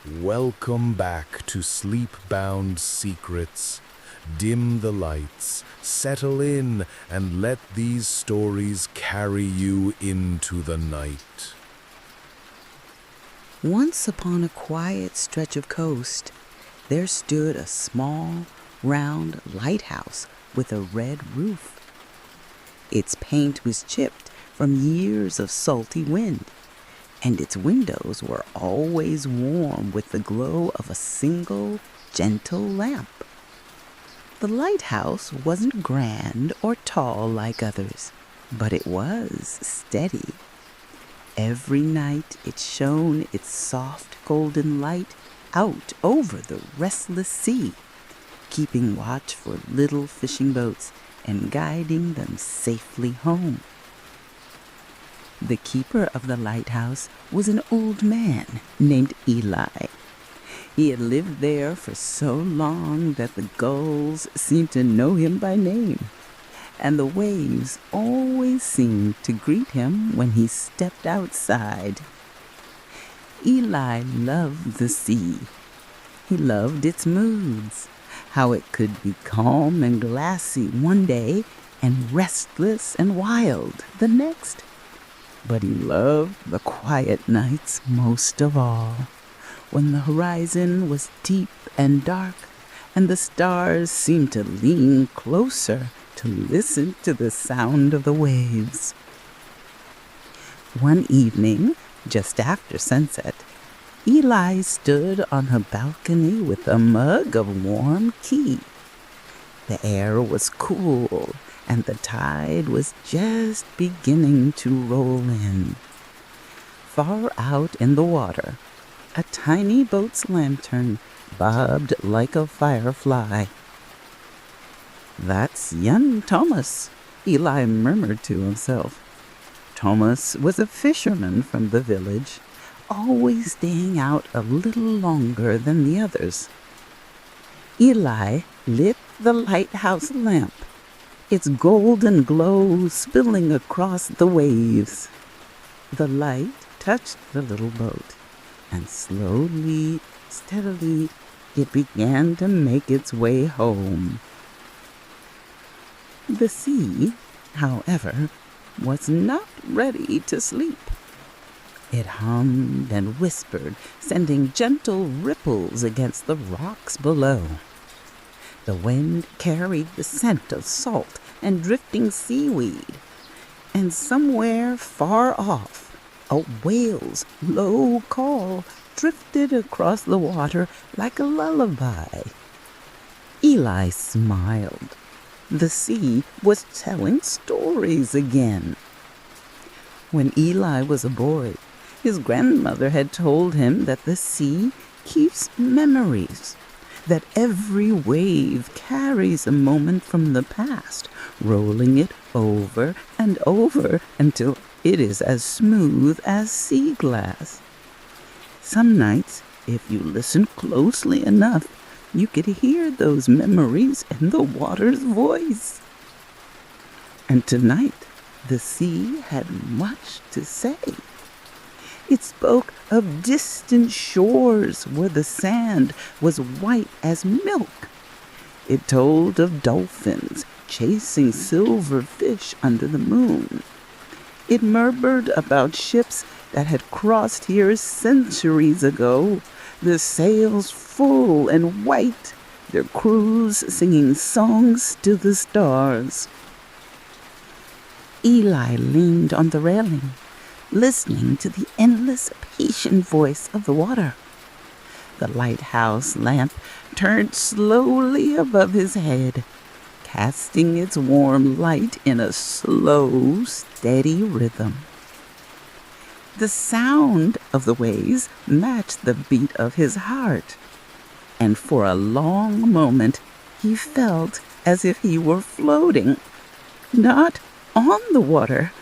Welcome back to Sleep-Bound Secrets. Dim the lights, settle in, and let these stories carry you into the night. Once upon a quiet stretch of coast, there stood a small, round lighthouse with a red roof. Its paint was chipped from years of salty wind, and its windows were always warm with the glow of a single, gentle lamp. The lighthouse wasn't grand or tall like others, but it was steady. Every night it shone its soft golden light out over the restless sea, keeping watch for little fishing boats and guiding them safely home. The keeper of the lighthouse was an old man named Eli. He had lived there for so long that the gulls seemed to know him by name, and the waves always seemed to greet him when he stepped outside. Eli loved the sea. He loved its moods, how it could be calm and glassy one day and restless and wild the next. But he loved the quiet nights most of all, when the horizon was deep and dark and the stars seemed to lean closer to listen to the sound of the waves. One evening, just after sunset, Eli stood on her balcony with a mug of warm tea. The air was cool, and the tide was just beginning to roll in. Far out in the water, a tiny boat's lantern bobbed like a firefly. "That's young Thomas," Eli murmured to himself. Thomas was a fisherman from the village, always staying out a little longer than the others. Eli lit the lighthouse lamp, its golden glow spilling across the waves. The light touched the little boat, and slowly, steadily, it began to make its way home. The sea, however, was not ready to sleep. It hummed and whispered, sending gentle ripples against the rocks below. The wind carried the scent of salt and drifting seaweed, and somewhere far off, a whale's low call drifted across the water like a lullaby. Eli smiled. The sea was telling stories again. When Eli was a boy, his grandmother had told him that the sea keeps memories, that every wave carries a moment from the past, rolling it over and over until it is as smooth as sea glass. Some nights, if you listen closely enough, you could hear those memories in the water's voice. And tonight, the sea had much to say. It spoke of distant shores where the sand was white as milk. It told of dolphins chasing silver fish under the moon. It murmured about ships that had crossed here centuries ago, their sails full and white, their crews singing songs to the stars. Eli leaned on the railing, listening to the endless, patient voice of the water. The lighthouse lamp turned slowly above his head, casting its warm light in a slow, steady rhythm. The sound of the waves matched the beat of his heart, and for a long moment he felt as if he were floating, not on the water,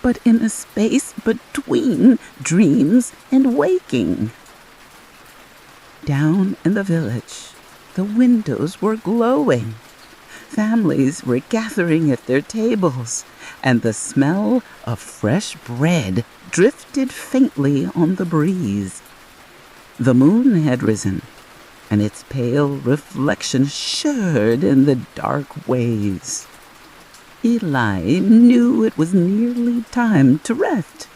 but in a space between dreams and waking. Down in the village, the windows were glowing. Families were gathering at their tables, and the smell of fresh bread drifted faintly on the breeze. The moon had risen, and its pale reflection shimmered in the dark waves. Eli knew it was nearly time to rest.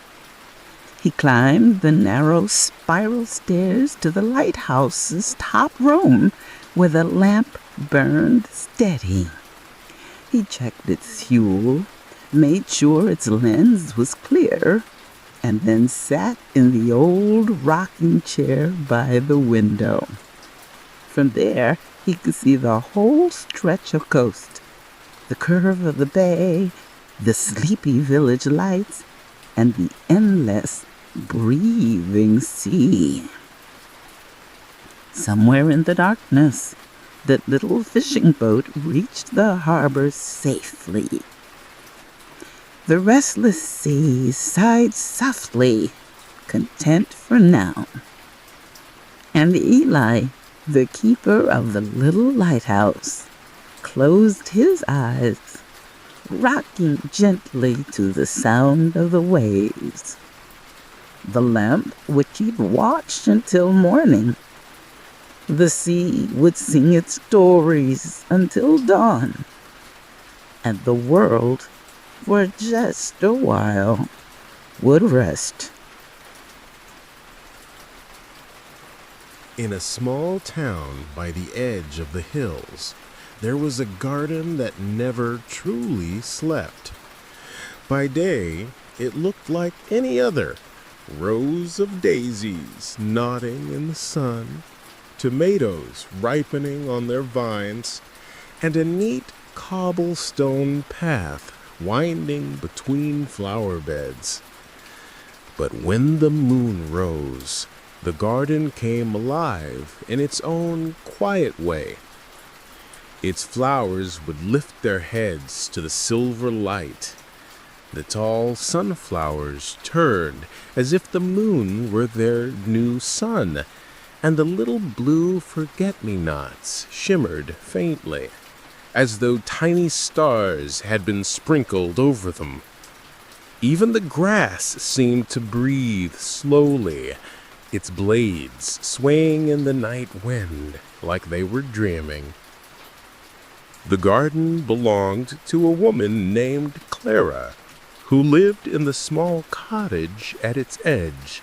He climbed the narrow spiral stairs to the lighthouse's top room, where the lamp burned steady. He checked its fuel, made sure its lens was clear, and then sat in the old rocking chair by the window. From there, he could see the whole stretch of coast, the curve of the bay, the sleepy village lights, and the endless, breathing sea. Somewhere in the darkness, the little fishing boat reached the harbor safely. The restless sea sighed softly, content for now. And Eli, the keeper of the little lighthouse, closed his eyes, rocking gently to the sound of the waves. The lamp would keep watch until morning. The sea would sing its stories until dawn. And the world, for just a while, would rest. In a small town by the edge of the hills, there was a garden that never truly slept. By day, it looked like any other. Rows of daisies nodding in the sun, tomatoes ripening on their vines, and a neat cobblestone path winding between flower beds. But when the moon rose, the garden came alive in its own quiet way. Its flowers would lift their heads to the silver light. The tall sunflowers turned as if the moon were their new sun, and the little blue forget-me-nots shimmered faintly, as though tiny stars had been sprinkled over them. Even the grass seemed to breathe slowly, its blades swaying in the night wind like they were dreaming. The garden belonged to a woman named Clara, who lived in the small cottage at its edge.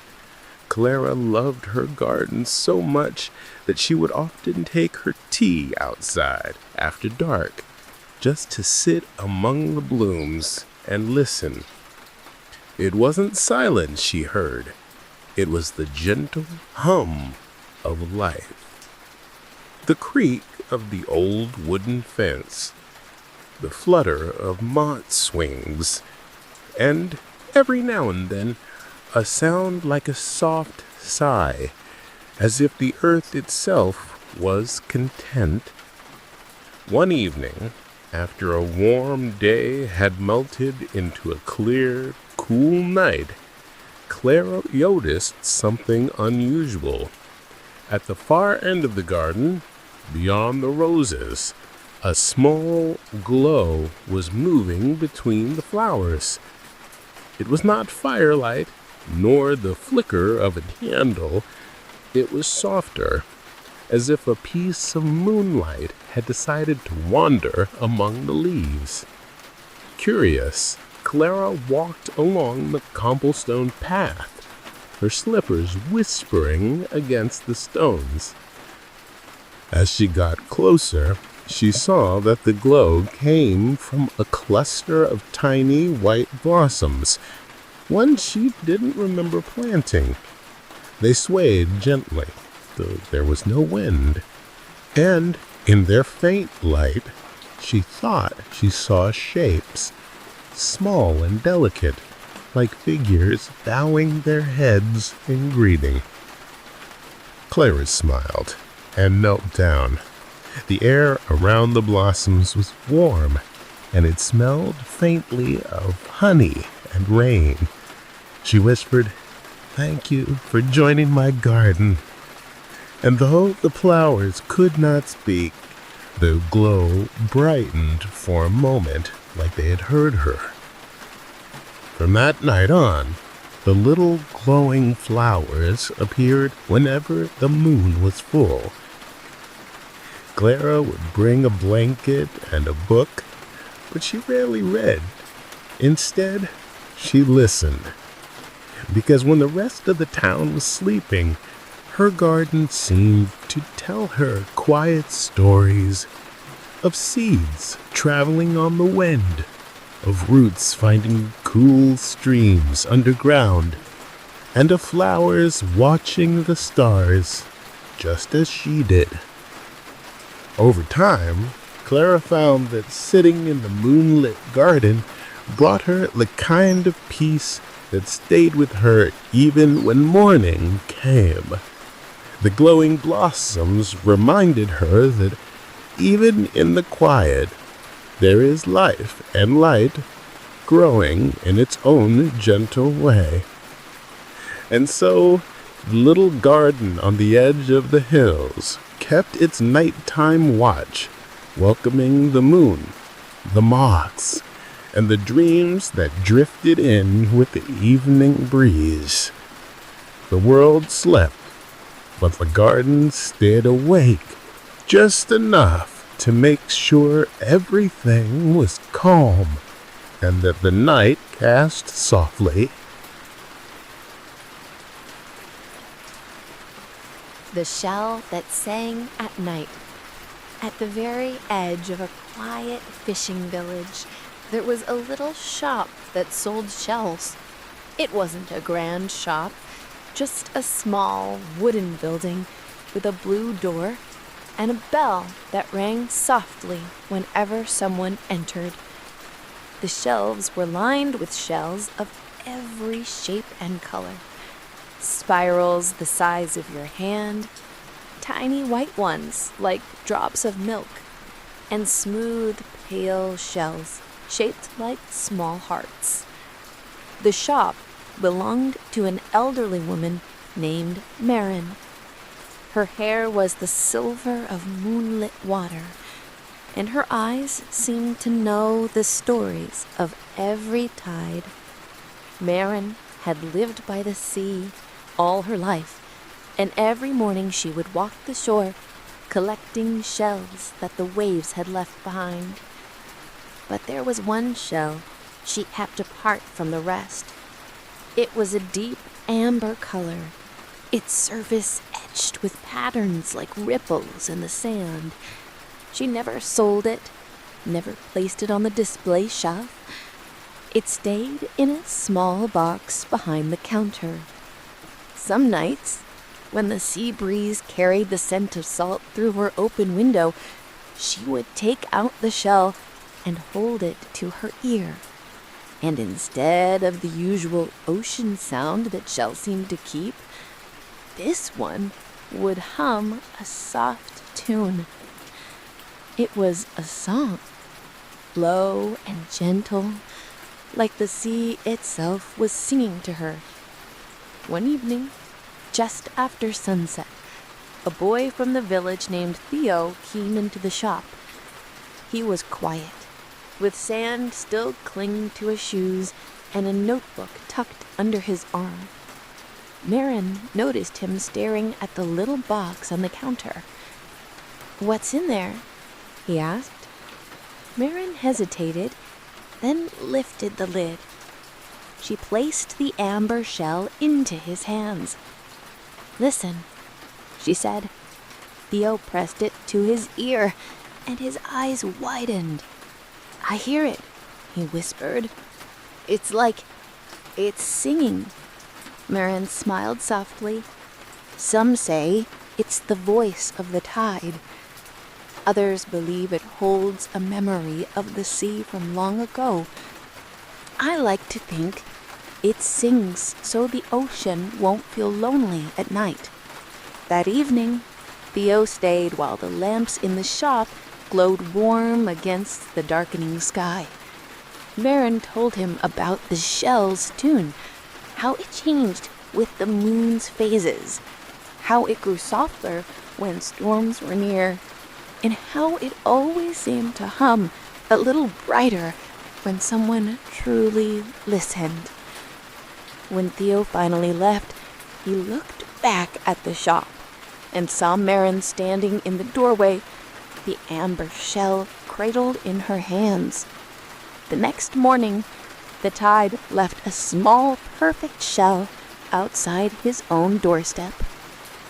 Clara loved her garden so much that she would often take her tea outside after dark, just to sit among the blooms and listen. It wasn't silence she heard. It was the gentle hum of life. The creak of the old wooden fence, the flutter of moth's wings, and every now and then a sound like a soft sigh, as if the earth itself was content. One evening, after a warm day had melted into a clear, cool night, Clara noticed something unusual. At the far end of the garden, beyond the roses, a small glow was moving between the flowers. It was not firelight, nor the flicker of a candle. It was softer, as if a piece of moonlight had decided to wander among the leaves. Curious, Clara walked along the cobblestone path, her slippers whispering against the stones. As she got closer, she saw that the glow came from a cluster of tiny white blossoms, one she didn't remember planting. They swayed gently, though there was no wind, and in their faint light, she thought she saw shapes, small and delicate, like figures bowing their heads in greeting. Clara smiled and knelt down. The air around the blossoms was warm, and it smelled faintly of honey and rain. She whispered, "Thank you for joining my garden." And though the flowers could not speak, the glow brightened for a moment like they had heard her. From that night on, The little glowing flowers appeared whenever the moon was full. Clara would bring a blanket and a book, but she rarely read. Instead, she listened. Because when the rest of the town was sleeping, her garden seemed to tell her quiet stories of seeds traveling on the wind, of roots finding cool streams underground, and of flowers watching the stars just as she did. Over time, Clara found that sitting in the moonlit garden brought her the kind of peace that stayed with her even when morning came. The glowing blossoms reminded her that even in the quiet, there is life and light growing in its own gentle way. And so, the little garden on the edge of the hills kept its nighttime watch, welcoming the moon, the moths, and the dreams that drifted in with the evening breeze. The world slept, but the garden stayed awake just enough to make sure everything was calm and that the night cast softly. The shell that sang at night. At the very edge of a quiet fishing village, there was a little shop that sold shells. It wasn't a grand shop, just a small wooden building with a blue door and a bell that rang softly whenever someone entered. The shelves were lined with shells of every shape and color. Spirals the size of your hand, tiny white ones like drops of milk, and smooth, pale shells shaped like small hearts. The shop belonged to an elderly woman named Marin. Her hair was the silver of moonlit water, and her eyes seemed to know the stories of every tide. Marin had lived by the sea all her life, and every morning she would walk the shore, collecting shells that the waves had left behind. But there was one shell she kept apart from the rest. It was a deep amber color, its surface etched with patterns like ripples in the sand. She never sold it, never placed it on the display shelf. It stayed in a small box behind the counter. Some nights, when the sea breeze carried the scent of salt through her open window, she would take out the shell and hold it to her ear. And instead of the usual ocean sound that shells seem to keep, this one would hum a soft tune. It was a song, low and gentle, like the sea itself was singing to her. One evening, just after sunset, a boy from the village named Theo came into the shop. He was quiet, with sand still clinging to his shoes and a notebook tucked under his arm. Marin noticed him staring at the little box on the counter. "What's in there?" he asked. Marin hesitated, then lifted the lid. She placed the amber shell into his hands. "Listen," she said. Theo pressed it to his ear, and his eyes widened. "I hear it," he whispered. It's singing." Marin smiled softly. "Some say it's the voice of the tide. Others believe it holds a memory of the sea from long ago. I like to think it sings so the ocean won't feel lonely at night." That evening, Theo stayed while the lamps in the shop glowed warm against the darkening sky. Marin told him about the shell's tune, how it changed with the moon's phases, how it grew softer when storms were near, and how it always seemed to hum a little brighter when someone truly listened. When Theo finally left, he looked back at the shop and saw Marin standing in the doorway, the amber shell cradled in her hands. The next morning, the tide left a small, perfect shell outside his own doorstep.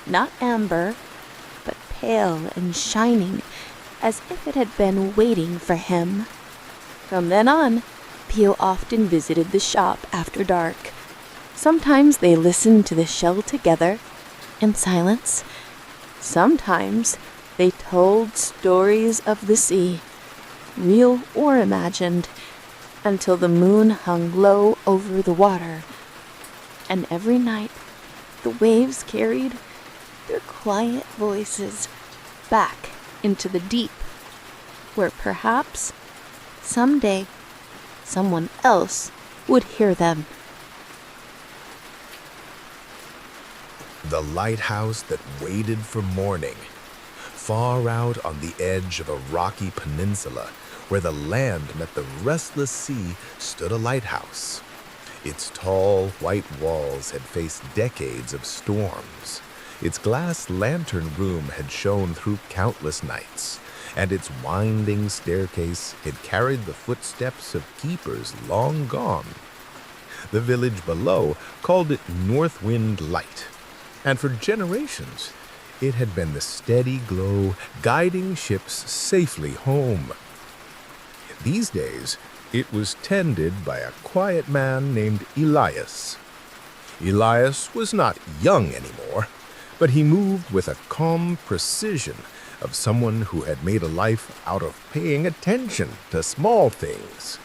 Not amber, but pale and shining, as if it had been waiting for him. From then on, Theo often visited the shop after dark. Sometimes they listened to the shell together, in silence. Sometimes they told stories of the sea, real or imagined, until the moon hung low over the water. And every night, the waves carried their quiet voices back into the deep, where perhaps someday someone else would hear them. The lighthouse that waited for morning. Far out on the edge of a rocky peninsula, where the land met the restless sea, stood a lighthouse. Its tall, white walls had faced decades of storms. Its glass lantern room had shone through countless nights, and its winding staircase had carried the footsteps of keepers long gone. The village below called it North Wind Light, and for generations it had been the steady glow guiding ships safely home. These days, it was tended by a quiet man named Elias. Elias was not young anymore, but he moved with a calm precision of someone who had made a life out of paying attention to small things.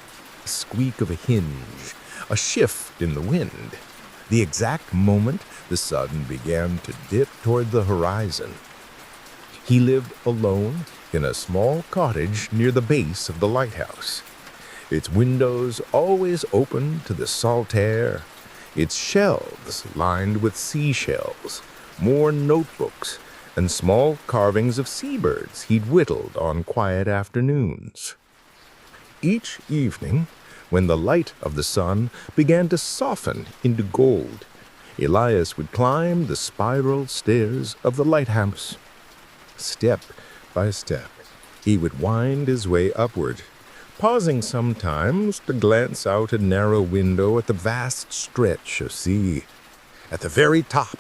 A squeak of a hinge, a shift in the wind, the exact moment the sun began to dip toward the horizon. He lived alone in a small cottage near the base of the lighthouse. Its windows always open to the salt air, its shelves lined with seashells, more notebooks, and small carvings of seabirds he'd whittled on quiet afternoons. Each evening, when the light of the sun began to soften into gold, Elias would climb the spiral stairs of the lighthouse. Step by step, he would wind his way upward, pausing sometimes to glance out a narrow window at the vast stretch of sea. At the very top,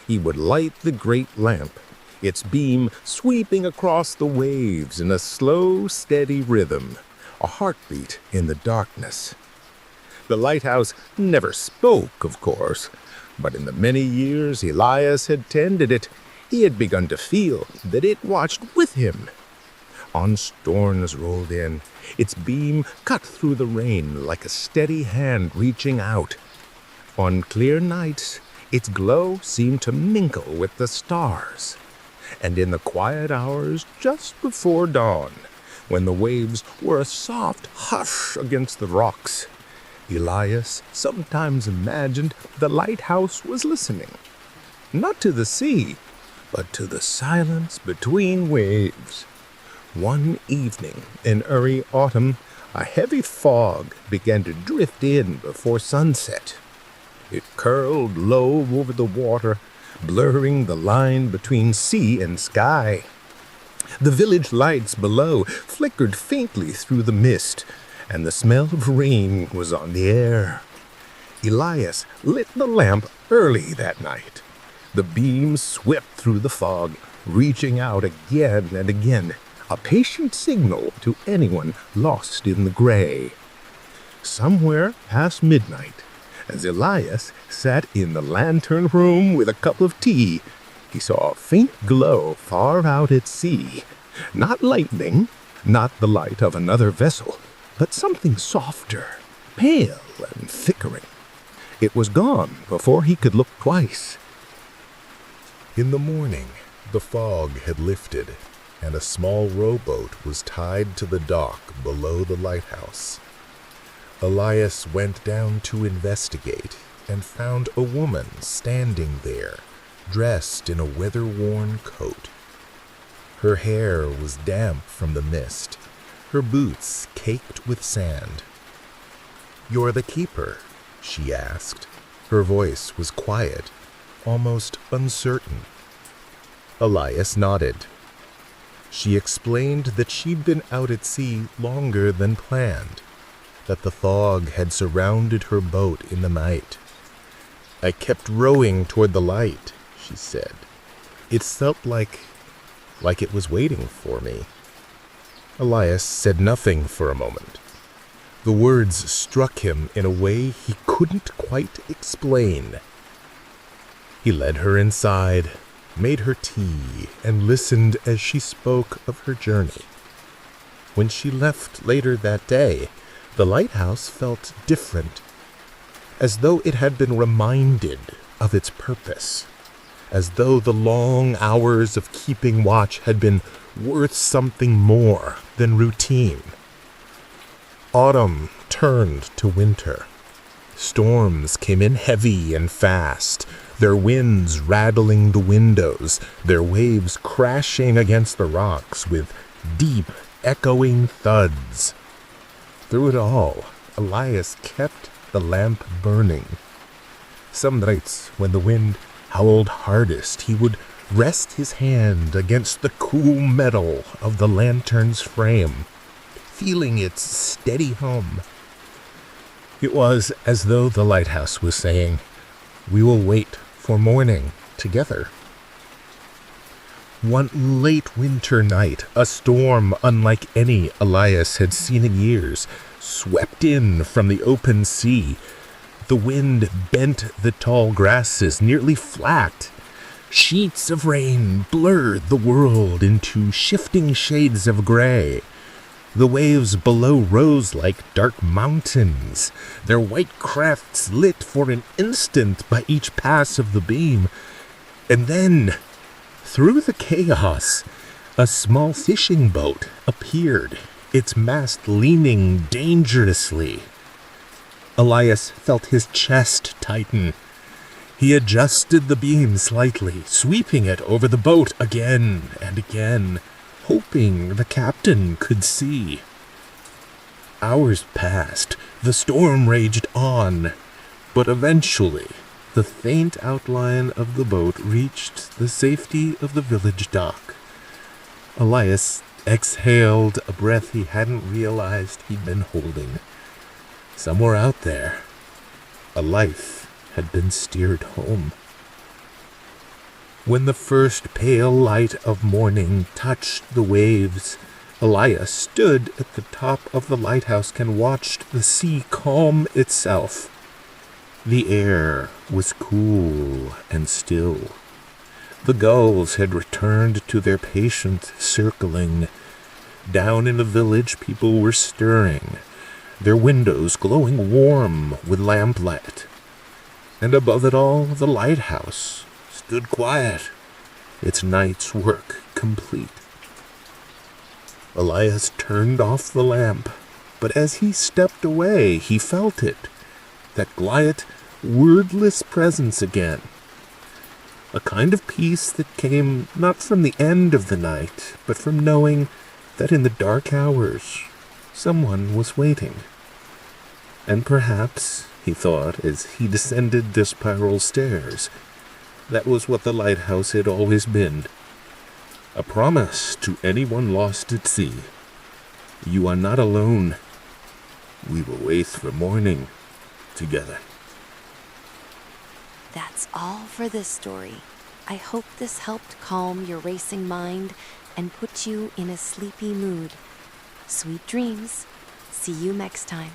he would light the great lamp, its beam sweeping across the waves in a slow, steady rhythm, a heartbeat in the darkness. The lighthouse never spoke, of course, but in the many years Elias had tended it, he had begun to feel that it watched with him. On storms rolled in, its beam cut through the rain like a steady hand reaching out. On clear nights, its glow seemed to mingle with the stars. And in the quiet hours just before dawn, when the waves were a soft hush against the rocks, Elias sometimes imagined the lighthouse was listening, not to the sea, but to the silence between waves. One evening in early autumn, a heavy fog began to drift in before sunset. It curled low over the water, blurring the line between sea and sky. The village lights below flickered faintly through the mist, and the smell of rain was on the air. Elias lit the lamp early that night. The beam swept through the fog, reaching out again and again, a patient signal to anyone lost in the gray. Somewhere past midnight, as Elias sat in the lantern room with a cup of tea, he saw a faint glow far out at sea. Not lightning, not the light of another vessel, but something softer, pale and flickering. It was gone before he could look twice. In the morning, the fog had lifted, and a small rowboat was tied to the dock below the lighthouse. Elias went down to investigate and found a woman standing there, dressed in a weather-worn coat. Her hair was damp from the mist, her boots caked with sand. "You're the keeper?" she asked. Her voice was quiet, almost uncertain. Elias nodded. She explained that she'd been out at sea longer than planned, that the fog had surrounded her boat in the night. "I kept rowing toward the light," she said. "It felt like it was waiting for me." Elias said nothing for a moment. The words struck him in a way he couldn't quite explain. He led her inside, made her tea, and listened as she spoke of her journey. When she left later that day, the lighthouse felt different, as though it had been reminded of its purpose, as though the long hours of keeping watch had been worth something more than routine. Autumn turned to winter. Storms came in heavy and fast, their winds rattling the windows, their waves crashing against the rocks with deep, echoing thuds. Through it all, Elias kept the lamp burning. Some nights, when the wind howled hardest, he would rest his hand against the cool metal of the lantern's frame, feeling its steady hum. It was as though the lighthouse was saying, "We will wait for morning together." One late winter night, a storm unlike any Elias had seen in years swept in from the open sea. The wind bent the tall grasses nearly flat. Sheets of rain blurred the world into shifting shades of gray. The waves below rose like dark mountains, their white crests lit for an instant by each pass of the beam. And then, through the chaos, a small fishing boat appeared, its mast leaning dangerously. Elias felt his chest tighten. He adjusted the beam slightly, sweeping it over the boat again and again, hoping the captain could see. Hours passed, the storm raged on, but eventually the faint outline of the boat reached the safety of the village dock. Elias exhaled a breath he hadn't realized he'd been holding. Somewhere out there, a life had been steered home. When the first pale light of morning touched the waves, Elias stood at the top of the lighthouse and watched the sea calm itself. The air was cool and still. The gulls had returned to their patient circling. Down in the village, people were stirring, their windows glowing warm with lamplight. And above it all, the lighthouse stood quiet, its night's work complete. Elias turned off the lamp, but as he stepped away, he felt it, that quiet, wordless presence again. A kind of peace that came not from the end of the night, but from knowing that in the dark hours, someone was waiting. And perhaps, he thought as he descended the spiral stairs, that was what the lighthouse had always been. A promise to anyone lost at sea. You are not alone. We will wait for morning together. That's all for this story. I hope this helped calm your racing mind and put you in a sleepy mood. Sweet dreams. See you next time.